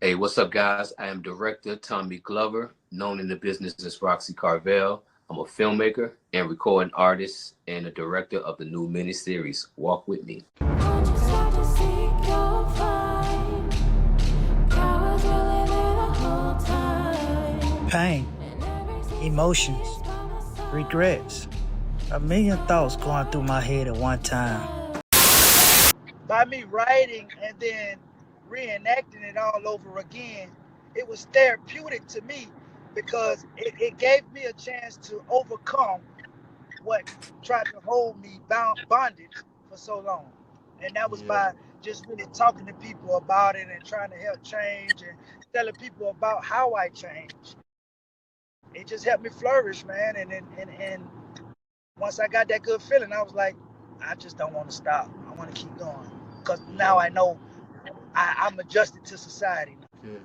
Hey, what's up, guys? I am director Tommy Glover, known in the business as Roxe Karvel. I'm a filmmaker and recording artist and a director of the new miniseries, Walk With Me. Pain, emotions, regrets, a million thoughts going through my head at one time. By me writing and then reenacting it all over again, it was therapeutic to me because it gave me a chance to overcome what tried to hold me bondage for so long. And that was by just really talking to people about it and trying to help change and telling people about how I changed. It just helped me flourish, man. And once I got that good feeling, I was like, I just don't want to stop. I want to keep going because now I know I'm adjusted to society. Okay.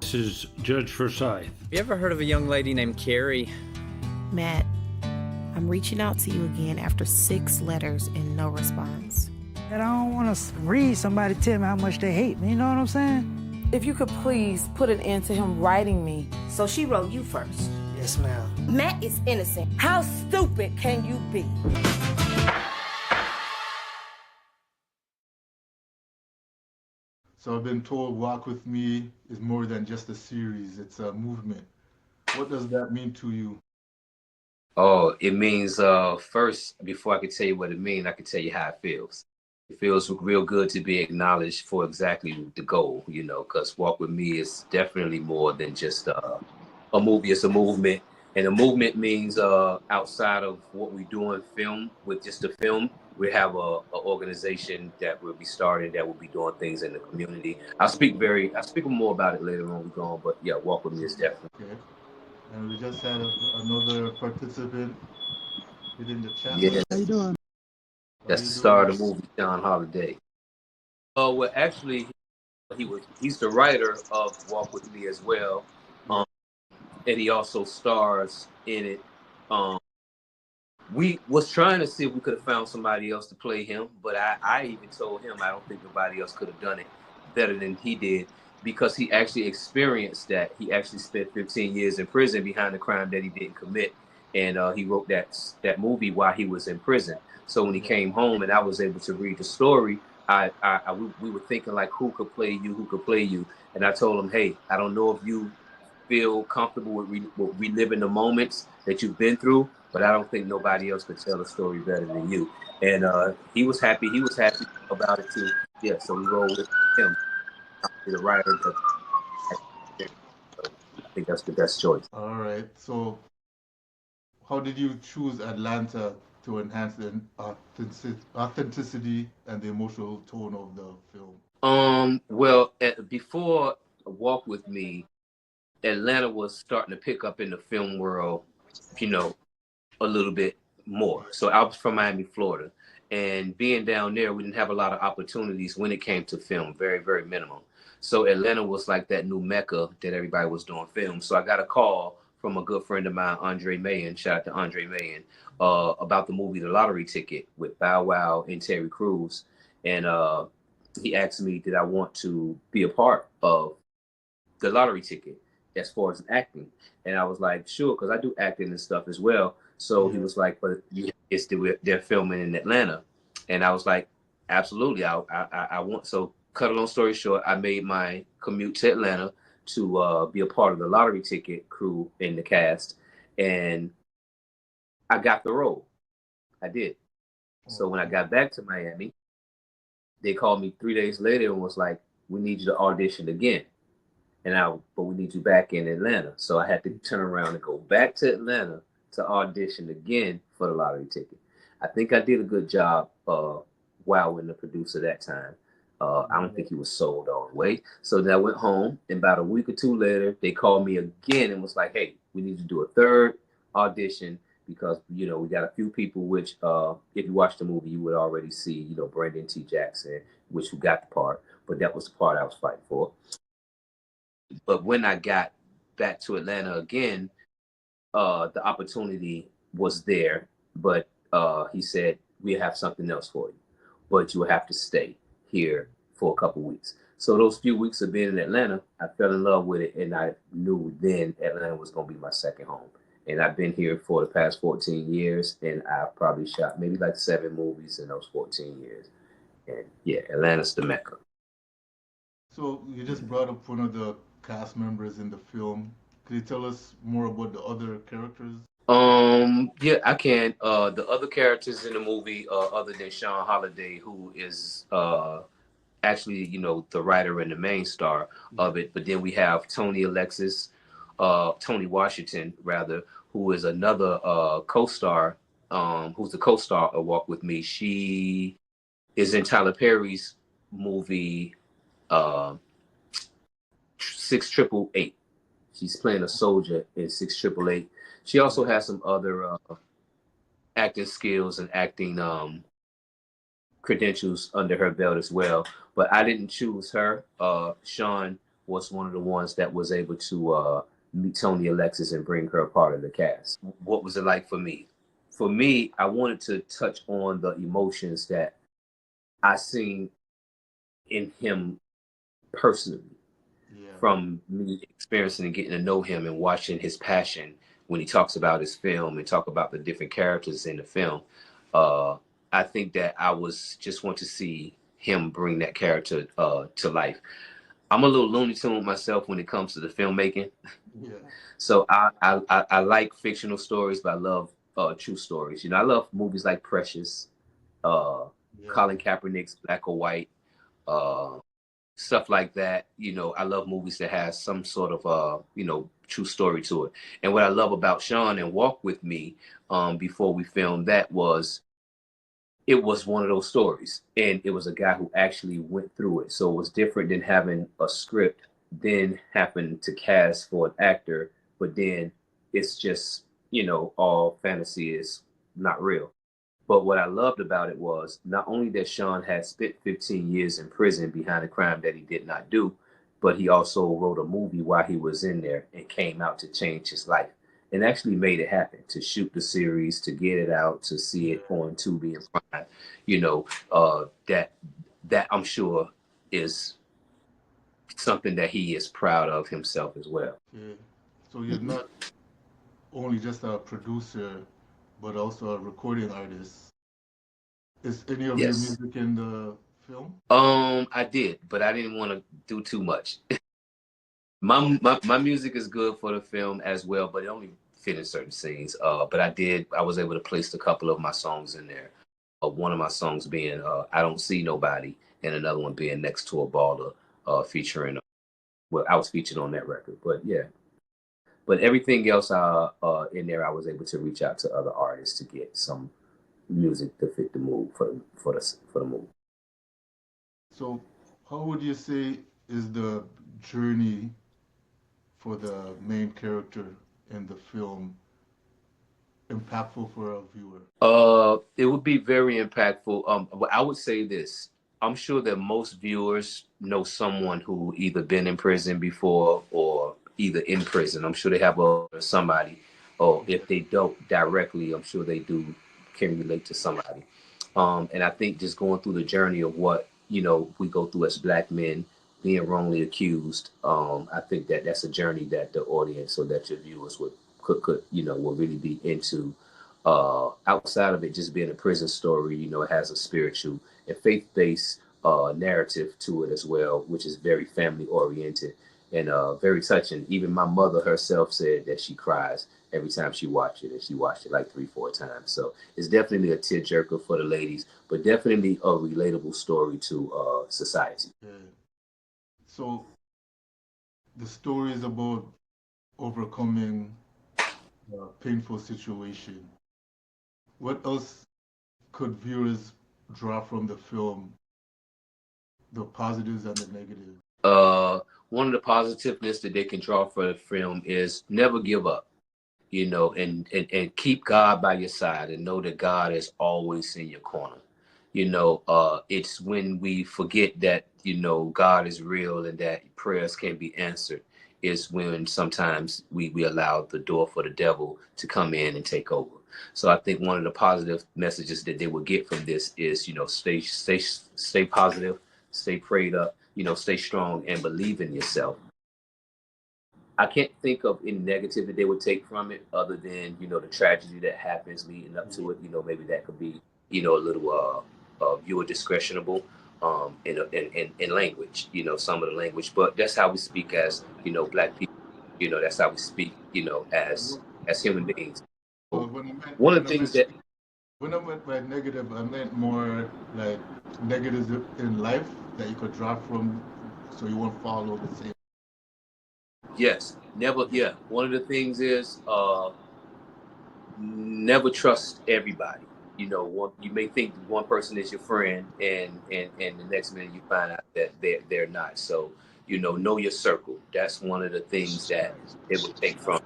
This is Judge Forsyth. You ever heard of a young lady named Carrie? Matt, I'm reaching out to you again after 6 letters and no response. And I don't want to read somebody tell me how much they hate me, you know what I'm saying? If you could please put an end to him writing me. So she wrote you first? Yes, ma'am. Matt is innocent. How stupid can you be? So I've been told Walk With Me is more than just a series, it's a movement. What does that mean to you? Oh, it means, first, before I can tell you what it means, I can tell you how it feels. It feels real good to be acknowledged for exactly the goal, you know, because Walk With Me is definitely more than just a movie, it's a movement. And a movement means outside of what we do in film, with just the film, we have a organization that will be starting that will be doing things in the community. I'll speak more about it later on we go on, but yeah, Walk With Me is definitely. Okay. And we just had another participant within the chat. Yeah. How you doing? That's the star of the movie, Shawn Holiday. Well, actually, he's the writer of Walk With Me as well. And he also stars in it. We was trying to see if we could have found somebody else to play him, but I even told him I don't think nobody else could have done it better than he did, because he actually experienced that. He actually spent 15 years in prison behind a crime that he didn't commit, and he wrote that movie while he was in prison. So when he came home and I was able to read the story, we were thinking like, who could play you? And I told him, hey, I don't know if you feel comfortable with reliving the moments that you've been through, but I don't think nobody else could tell the story better than you. And he was happy about it too. Yeah, so we rolled with him, the writer. I think that's the best choice. All right. So how did you choose Atlanta to enhance the authenticity and the emotional tone of the film? Well, before Walk With Me, Atlanta was starting to pick up in the film world, you know, a little bit more. So I was from Miami, Florida, and being down there, we didn't have a lot of opportunities when it came to film, very, very minimum. So Atlanta was like that new mecca that everybody was doing film. So I got a call from a good friend of mine, Andre Mayen, shout out to Andre Mayen, about the movie The Lottery Ticket with Bow Wow and Terry Crews. And he asked me, did I want to be a part of The Lottery Ticket as far as acting? And I was like, sure, because I do acting and stuff as well. So he was like, but they're filming in Atlanta. And I was like, absolutely, I want. So cut a long story short, I made my commute to Atlanta to be a part of The Lottery Ticket crew in the cast. And I got the role. I did. So when I got back to Miami, they called me 3 days later and was like, we need you to audition again. But we need you back in Atlanta. So I had to turn around and go back to Atlanta to audition again for The Lottery Ticket. I think I did a good job wowing the producer that time. I don't think he was sold all the way. So then I went home, and about a week or two later, they called me again and was like, hey, we need to do a third audition because, you know, we got a few people, which if you watch the movie, you would already see, you know, Brandon T. Jackson, which who got the part, but that was the part I was fighting for. But when I got back to Atlanta again, the opportunity was there, but he said, we have something else for you, but you will have to stay here for a couple weeks. So those few weeks of being in Atlanta, I fell in love with it, and I knew then Atlanta was going to be my second home. And I've been here for the past 14 years, and I've probably shot maybe like 7 movies in those 14 years. And yeah, Atlanta's the Mecca. So you just brought up one of the cast members in the film. Could you tell us more about the other characters? Yeah, I can. The other characters in the movie, other than Shawn Holiday, who is actually, the writer and the main star of it. But then we have Tony Washington rather, who is another co-star, who's the co-star of Walk With Me. She is in Tyler Perry's movie 6888. She's playing a soldier in 6888. She also has some other acting skills and acting credentials under her belt as well. But I didn't choose her. Shawn was one of the ones that was able to meet Tony Alexis and bring her a part of the cast. What was it like for me? For me, I wanted to touch on the emotions that I seen in him personally. From me experiencing and getting to know him and watching his passion when he talks about his film and talk about the different characters in the film. I think that I was just want to see him bring that character to life. I'm a little Looney Tune myself when it comes to the filmmaking. Yeah. So I like fictional stories, but I love true stories. I love movies like Precious, Colin Kaepernick's Black or White, stuff like that. I love movies that has some sort of true story to it. And what I love about Shawn and Walk With Me, before we filmed that, was it was one of those stories, and it was a guy who actually went through it. So it was different than having a script, then having to cast for an actor, but then it's just all fantasy, is not real. But what I loved about it was not only that Shawn had spent 15 years in prison behind a crime that he did not do, but he also wrote a movie while he was in there and came out to change his life and actually made it happen, to shoot the series, to get it out, to see it on Tubi and Prime. That I'm sure is something that he is proud of himself as well. Yeah. So you're not only just a producer, but also a recording artist. Is any of your music in the film? I did, but I didn't want to do too much. my music is good for the film as well, but it only fit in certain scenes. But I was able to place a couple of my songs in there. One of my songs being I Don't See Nobody, and another one being Next to a Baller, featuring, I was featured on that record. But yeah. But everything else in there, I was able to reach out to other artists to get some music to fit the mood for the movie. So, how would you say is the journey for the main character in the film impactful for a viewer? It would be very impactful. But I would say this: I'm sure that most viewers know someone who either been in prison before or either in prison. I'm sure they have somebody, or if they don't directly, I'm sure they can relate to somebody. And I think just going through the journey of what we go through as Black men being wrongly accused, I think that that's a journey that the audience or that your viewers could will really be into. Outside of it just being a prison story, it has a spiritual and faith-based narrative to it as well, which is very family oriented and very touching. Even my mother herself said that she cries every time she watched it, and she watched it like 3-4 times. So it's definitely a tearjerker for the ladies, but definitely a relatable story to society. Yeah. So the story is about overcoming a painful situation. What else could viewers draw from the film, the positives and the negatives? One of the positiveness that they can draw for the film is never give up, and keep God by your side and know that God is always in your corner. It's when we forget that, God is real and that prayers can be answered, is when sometimes we allow the door for the devil to come in and take over. So I think one of the positive messages that they will get from this is, stay positive, stay prayed up, stay strong and believe in yourself. I can't think of any negative that they would take from it other than, the tragedy that happens leading up to it. Maybe that could be, a little viewer discretionable in language, some of the language. But that's how we speak as, Black people. That's how we speak, as human beings. Well, One of the things that when I meant by negative, I meant more like negatives in life that you could draw from, so you won't follow the same. yes, never. Yeah, one of the things is never trust everybody. You may think one person is your friend, and the next minute you find out that they're not. So know your circle. That's one of the things that it would take from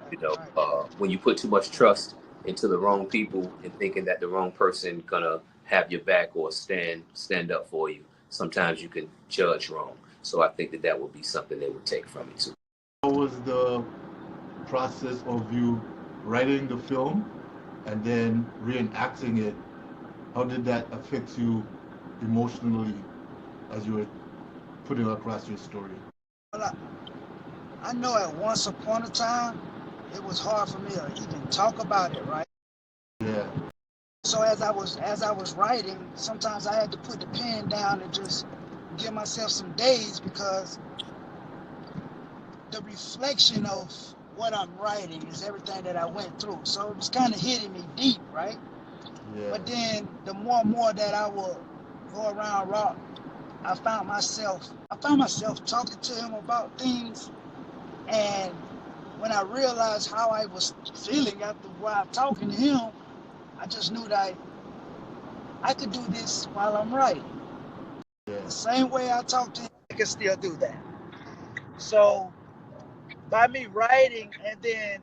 when you put too much trust into the wrong people and thinking that the wrong person gonna have your back or stand up for you. Sometimes you can judge wrong. So I think that would be something they would take from it too. How was the process of you writing the film and then reenacting it? How did that affect you emotionally as you were putting across your story? Well, I know at once upon a time, it was hard for me to even talk about it, right? Yeah. So as I was writing, sometimes I had to put the pen down and just give myself some days, because the reflection of what I'm writing is everything that I went through. So it was kind of hitting me deep, right? Yeah. But then the more and more that I would go around Rock, I found myself talking to him about things. And when I realized how I was feeling after while talking to him, I just knew that I could do this while I'm writing. Yeah. The same way I talk to him, I can still do that. So by me writing and then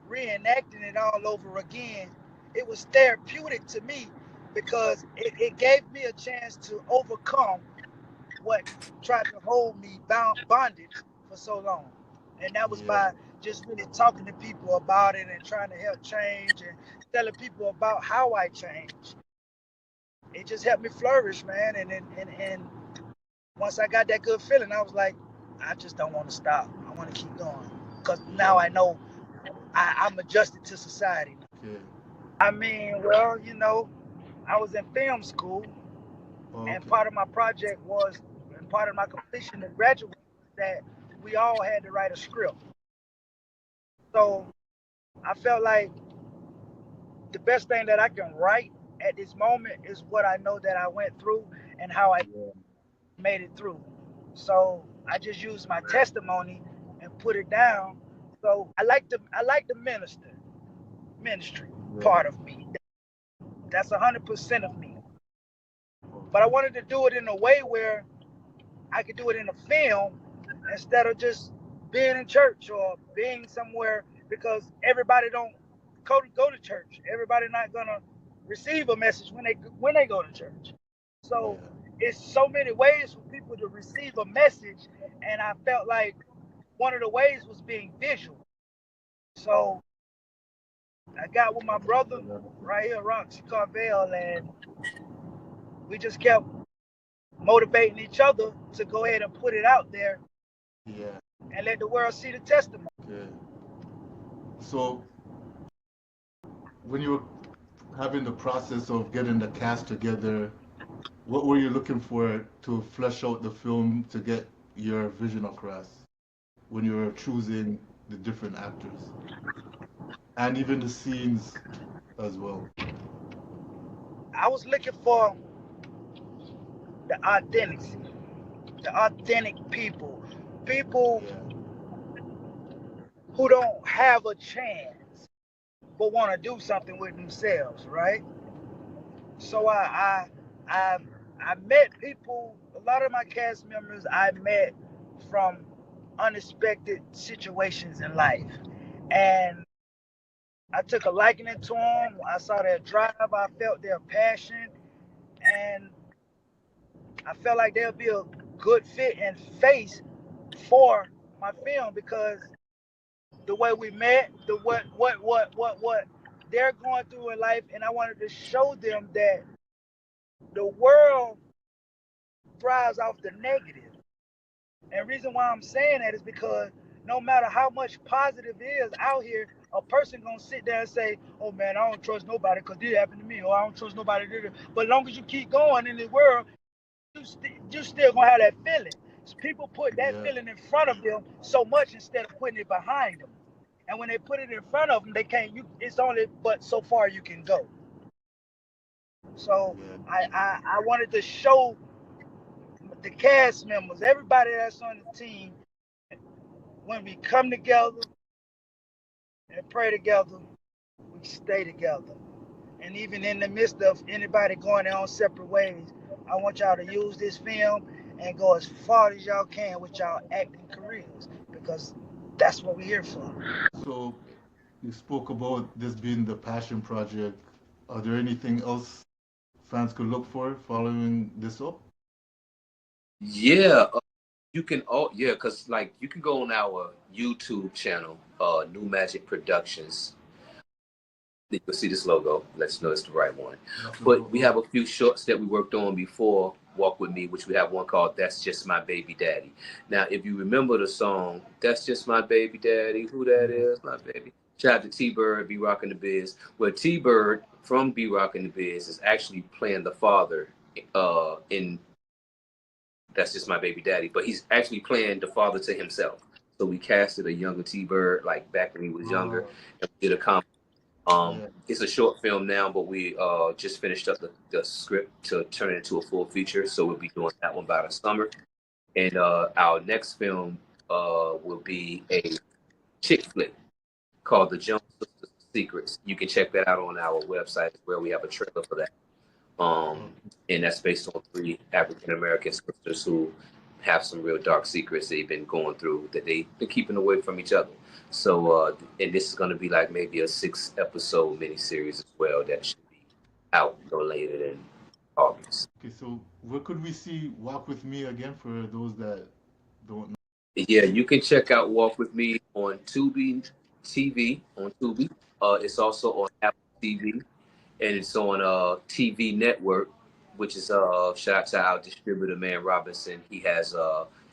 reenacting it all over again, it was therapeutic to me, because it gave me a chance to overcome what tried to hold me bondage for so long. And that was by just really talking to people about it and trying to help change and telling people about how I changed. It just helped me flourish, man. And once I got that good feeling, I was like, I just don't want to stop. I want to keep going, because now I know I'm adjusted to society. Okay. I mean, well, I was in film school, and part of my project was, and part of my completion of graduate was that we all had to write a script. So I felt like the best thing that I can write at this moment is what I know that I went through and how I made it through. So I just used my testimony and put it down. So I like the ministry part of me. That's 100% of me. But I wanted to do it in a way where I could do it in a film instead of just being in church or being somewhere, because everybody don't go to church. Everybody not gonna receive a message when they go to church. So it's so many ways for people to receive a message, and I felt like one of the ways was being visual. So I got with my brother right here, Roxe Karvel, and we just kept motivating each other to go ahead and put it out there. Yeah. And let the world see the testimony. Okay. So when you were having the process of getting the cast together, what were you looking for to flesh out the film to get your vision across when you were choosing the different actors and even the scenes as well? I was looking for the authentic people who don't have a chance but want to do something with themselves, right? So I met people. A lot of my cast members I met from unexpected situations in life, and I took a liking to them. I saw their drive. I felt their passion, and I felt like they'll be a good fit and face for my film, because the way we met, the what they're going through in life, and I wanted to show them that the world thrives off the negative. And reason why I'm saying that is because no matter how much positive is out here, a person gonna sit there and say, "Oh man, I don't trust nobody because this happened to me," or "I don't trust nobody." But as long as you keep going in the world, you still gonna have that feeling. So people put that Yeah, feeling in front of them so much instead of putting it behind them. And when they put it in front of them, they can't. It's only but so far you can go. So yeah. I wanted to show the cast members, everybody that's on the team, when we come together and pray together, we stay together. And even in the midst of anybody going their own separate ways, I want y'all to use this film and go as far as y'all can with y'all acting careers because that's what we're here for. So you spoke about this being the passion project. Are there anything else fans could look for following this up? Yeah, you can yeah, because like you can go on our YouTube channel, New Magic Productions. You can see this logo, lets you know it's the right one. That's the But we logo. have a few shorts that we worked on before Walk With Me, which we have one called That's Just My Baby Daddy. Now, if you remember the song, That's Just My Baby Daddy, who that Yeah. is, my baby. Shout out to T-Bird, Be Rockin' the Biz. Where T-Bird from Be Rockin' the Biz is actually playing the father in That's Just My Baby Daddy, but he's actually playing the father to himself. So we casted a younger T-Bird, like back when he was younger, Oh, and we did a yeah. it's a short film now, but we just finished up the script to turn it into a full feature. So we'll be doing that one by the summer. And our next film will be a chick flick called The Jones Sisters Secrets. You can check that out on our website where we have a trailer for that. Um, Okay. and that's based on three African American sisters who have some real dark secrets they've been going through that they've been keeping away from each other. So, and this is going to be like maybe a 6 episode miniseries as well that should be out no later than August. Okay, so where could we see Walk With Me again for those that don't know? Yeah, you can check out Walk With Me on Tubi TV on Tubi. It's also on Apple TV and it's on TV Network, which is shout out to our distributor man Robinson. He has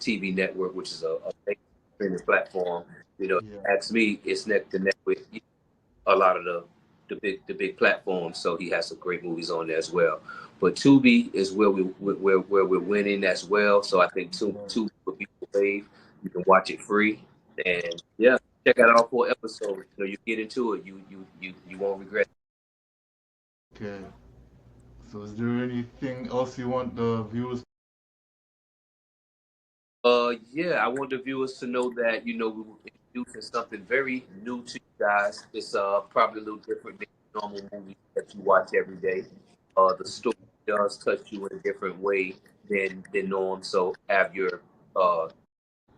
TV Network, which is a big streaming platform. You know, Yeah. ask me, it's neck to neck with a lot of the big platforms. So he has some great movies on there as well. But Tubi is where we're winning as well. So I think Yeah. Tubi will be the wave. You can watch it free, and yeah, check out all 4 episodes. You know, you get into it, you won't regret. Okay. So is there anything else you want the viewers? Yeah, I want the viewers to know that we will be introducing something very new to you guys. It's probably a little different than normal movies that you watch every day. The story does touch you in a different way than norm. So have uh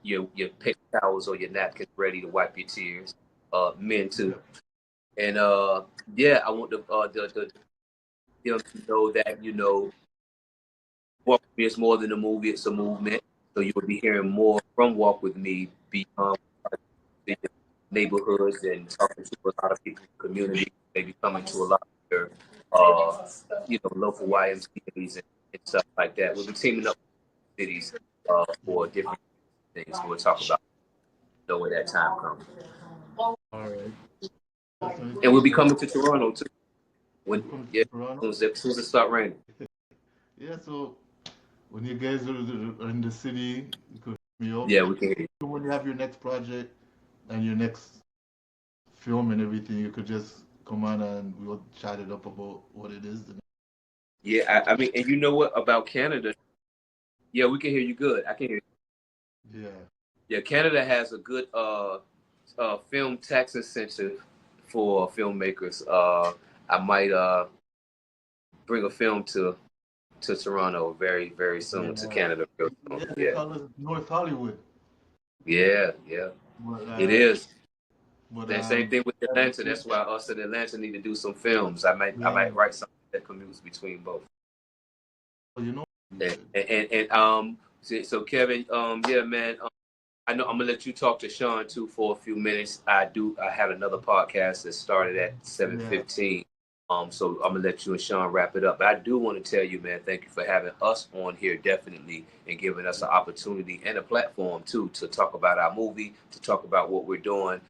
your paper towels or your napkins ready to wipe your tears. Men too, Yeah. and yeah, I want the them to know that Walk With Me is more than a movie; it's a movement. So you will be hearing more from Walk With Me beyond the neighborhoods and talking to a lot of people in the community, maybe coming to a lot of your, local YMCA's and stuff like that. We'll be teaming up with cities for different things. We'll talk about when that time comes. All right. So And we'll be coming to Toronto too. you When come yeah, to Toronto? as soon as it start raining. Yeah. So when you guys are in the city, you could hit me up. Yeah, we can hear you. When you have your next project and your next film and everything, you could just come on and we'll chat it up about what it is. Yeah, I mean, and you know what about Canada? Yeah, we can hear you good. I can hear you. Yeah. Yeah, Canada has a good film tax incentive for filmmakers. I might bring a film to Toronto very very soon to Yeah. Canada real Yeah, soon. they Yeah, call us North Hollywood. yeah, But it is. but And same thing with yeah, Atlanta. That's why us in Atlanta need to do some films. I might yeah. write something that commutes between both. You know, So Kevin, yeah, man. I know I'm gonna let you talk to Shawn too for a few minutes. I had another podcast that started at yeah. 7:15. So I'm gonna let you and Shawn wrap it up. But I do want to tell you, man, thank you for having us on here, definitely, and giving us an opportunity and a platform too to talk about our movie, to talk about what we're doing.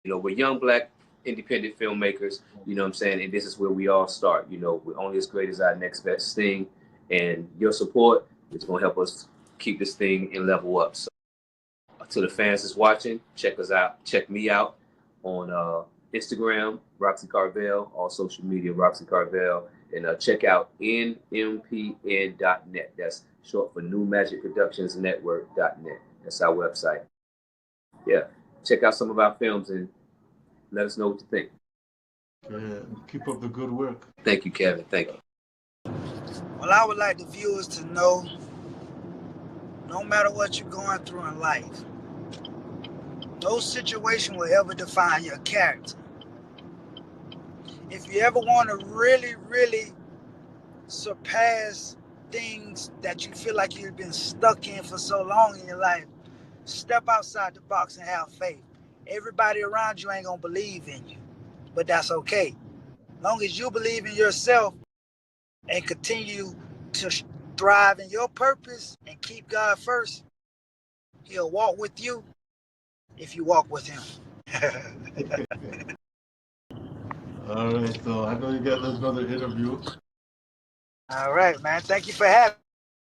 You know, we're young Black independent filmmakers. You know what I'm saying? And this is where we all start. You know, we're only as great as our next best thing, and your support is gonna help us keep this thing and level up. So to the fans that's watching, check us out. Check me out on Instagram, Roxe Karvel, all social media, Roxe Karvel, and check out nmpn.net. That's short for New Magic Productions Network.net. That's our website. Yeah, check out some of our films and let us know what you think. Keep up the good work. Thank you, Kevin. Thank you. Well, I would like the viewers to know, no matter what you're going through in life, no situation will ever define your character. If you ever want to really, really surpass things that you feel like you've been stuck in for so long in your life, step outside the box and have faith. Everybody around you ain't gonna believe in you, but that's okay. Long as you believe in yourself and continue to thrive in your purpose and keep God first, He'll walk with you if you walk with Him. All right, so I know you got another interview. All right, man. Thank you for having me.